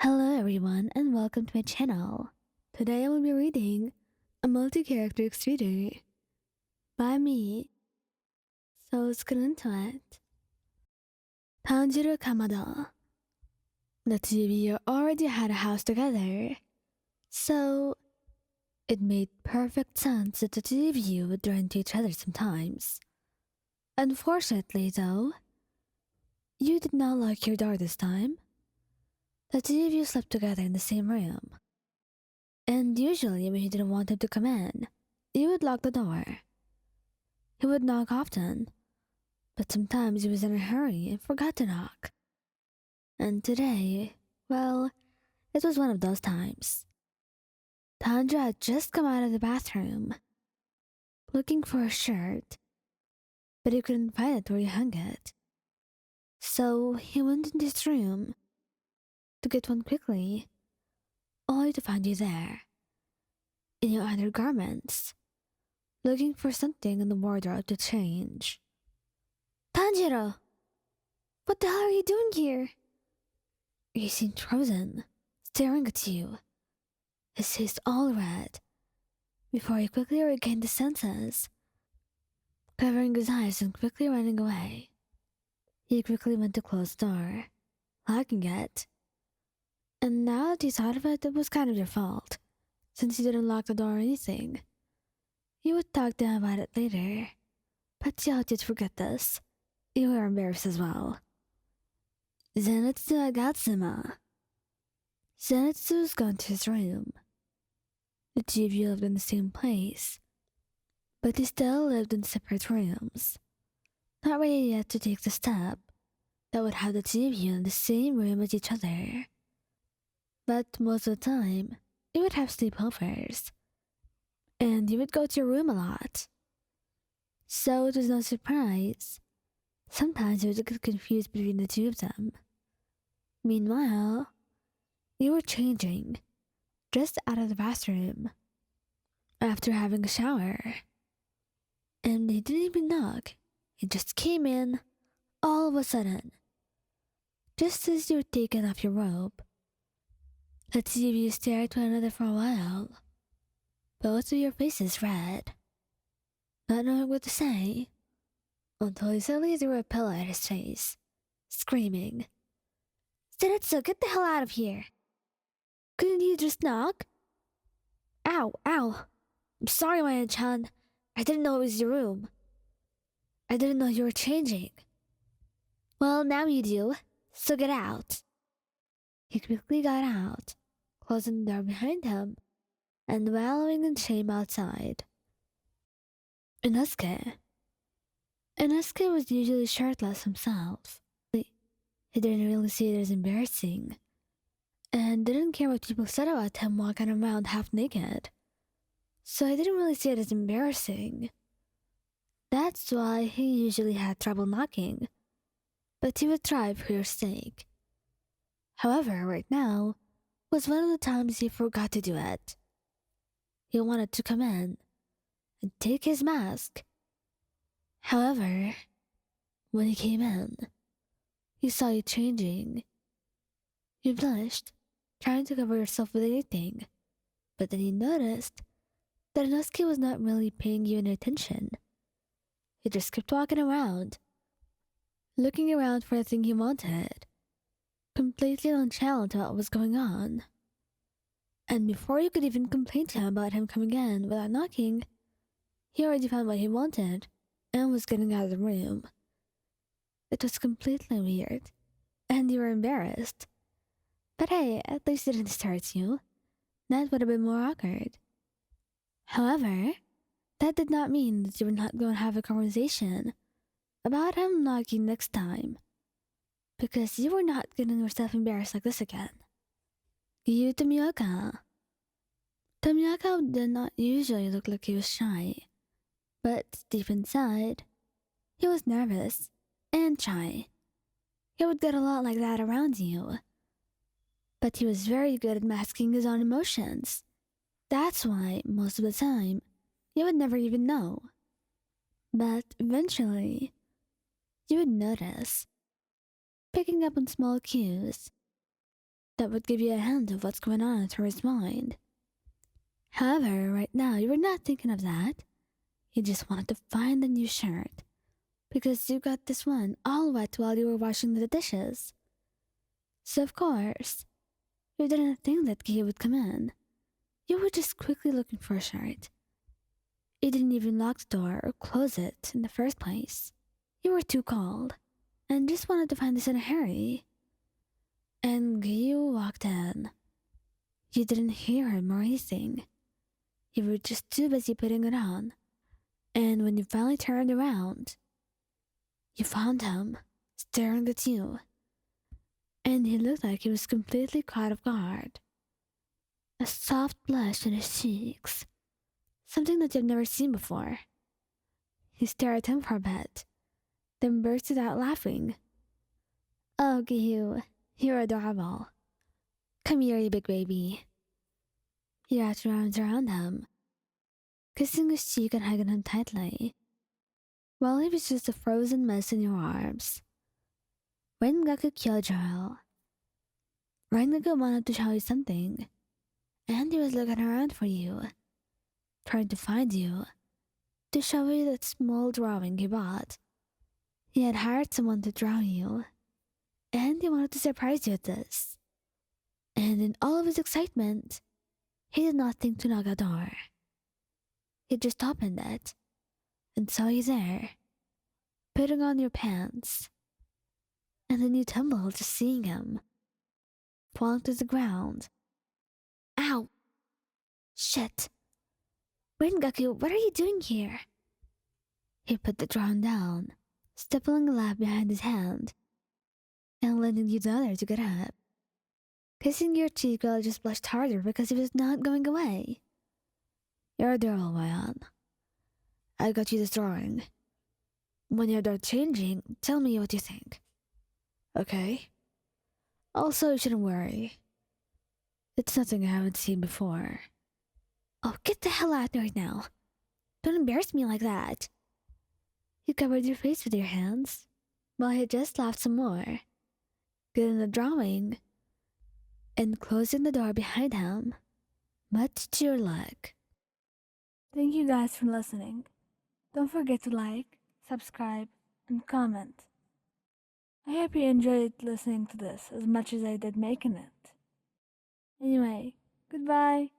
Hello everyone and welcome to my channel. Today I will be reading a multi-character extruder by me. So let's get into it. Tanjiro Kamado. The two of you already had a house together, so it made perfect sense that the two of you would run into each other sometimes. Unfortunately though, you did not lock your door this time. The two of you slept together in the same room. And usually when you didn't want him to come in, you would lock the door. He would knock often, but sometimes he was in a hurry and forgot to knock. And today, well, it was one of those times. Tanjiro had just come out of the bathroom, looking for a shirt, but he couldn't find it where he hung it. So he went into his room to get one quickly, only to find you there, in your undergarments, looking for something in the wardrobe to change. Tanjiro! What the hell are you doing here? He seemed frozen, staring at you, his face all red, before he quickly regained his senses, covering his eyes and quickly running away. He quickly went to close the door, locking it. And now that he thought of it, it was kind of your fault, since you didn't lock the door or anything. You would talk to him about it later, but you did forget this. You were embarrassed as well. Zenitsu Agatsuma. Zenitsu was gone to his room. The two of you lived in the same place, but you still lived in separate rooms, not ready yet to take the step that would have the two of you in the same room with each other. But most of the time, you would have sleepovers, and you would go to your room a lot. So it was no surprise. Sometimes you would get confused between the two of them. Meanwhile, you were changing, just out of the bathroom, after having a shower. And he didn't even knock. He just came in, all of a sudden, just as you were taking off your robe. The two of you stared at one another for a while, both of your faces red, not knowing what to say, until he suddenly threw a pillow at his face, screaming, "Zenitsu, get the hell out of here! Couldn't you just knock?" "Ow, ow! I'm sorry, Maya-chan. I didn't know it was your room. I didn't know you were changing." "Well, now you do, so get out." He quickly got out, closing the door behind him, and wallowing in shame outside. Inosuke. Inosuke was usually shirtless himself. He didn't really see it as embarrassing, and didn't care what people said about him walking around half naked. So he didn't really see it as embarrassing. That's why he usually had trouble knocking, but he would try for your sake. However, right now was one of the times he forgot to do it. He wanted to come in and take his mask. However, when he came in, he saw you changing. You blushed, trying to cover yourself with anything, but then he noticed that Inosuke was not really paying you any attention. He just kept walking around, looking around for the thing he wanted, completely nonchalant to what was going on. And before you could even complain to him about him coming in without knocking, he already found what he wanted and was getting out of the room. It was completely weird, and you were embarrassed. But hey, at least it didn't stare at you. That would have been more awkward. However, that did not mean that you were not going to have a conversation about him knocking next time, because you were not getting yourself embarrassed like this again. Giyuu Tomioka. Tomioka did not usually look like he was shy, but deep inside, he was nervous and shy. He would get a lot like that around you, but he was very good at masking his own emotions. That's why, most of the time, you would never even know. But eventually, you would notice, picking up on small cues, that would give you a hint of what's going on through his mind. However, right now you were not thinking of that. You just wanted to find a new shirt because you got this one all wet while you were washing the dishes. So of course, you didn't think that Giyuu would come in. You were just quickly looking for a shirt. You didn't even lock the door or close it in the first place. You were too cold and just wanted to find this in a hurry. And Giyuu walked in. You didn't hear him or anything. You were just too busy putting it on. And when you finally turned around, you found him staring at you. And he looked like he was completely caught off guard. A soft blush on his cheeks. Something that you've never seen before. He stared at him for a bit, then bursted out laughing. Oh, Giyuu, you're adorable. Come here, you big baby. You wrapped your arms around him, kissing his cheek and hugging him tightly, while he was just a frozen mess in your arms. Rengoku Kyojuro. Rengoku wanted to show you something, and he was looking around for you, trying to find you, to show you that small drawing he bought. He had hired someone to draw you, and he wanted to surprise you with this. And in all of his excitement, he did not think to knock a door. He just opened it, and saw you there, putting on your pants. And then you tumbled just seeing him, falling to the ground. Ow! Shit! Rengoku, what are you doing here? He put the drawing down, stippling a laugh behind his hand, and lending you the other to get up. Kissing your cheek while he just blushed harder because he was not going away. You're adorable, man. I got you this drawing. When you're done changing, tell me what you think. Okay? Also, you shouldn't worry. It's nothing I haven't seen before. Oh, get the hell out right now. Don't embarrass me like that. You covered your face with your hands, while he just laughed some more, getting the drawing, and closing the door behind him, much to your luck. Thank you guys for listening. Don't forget to like, subscribe, and comment. I hope you enjoyed listening to this as much as I did making it. Anyway, goodbye.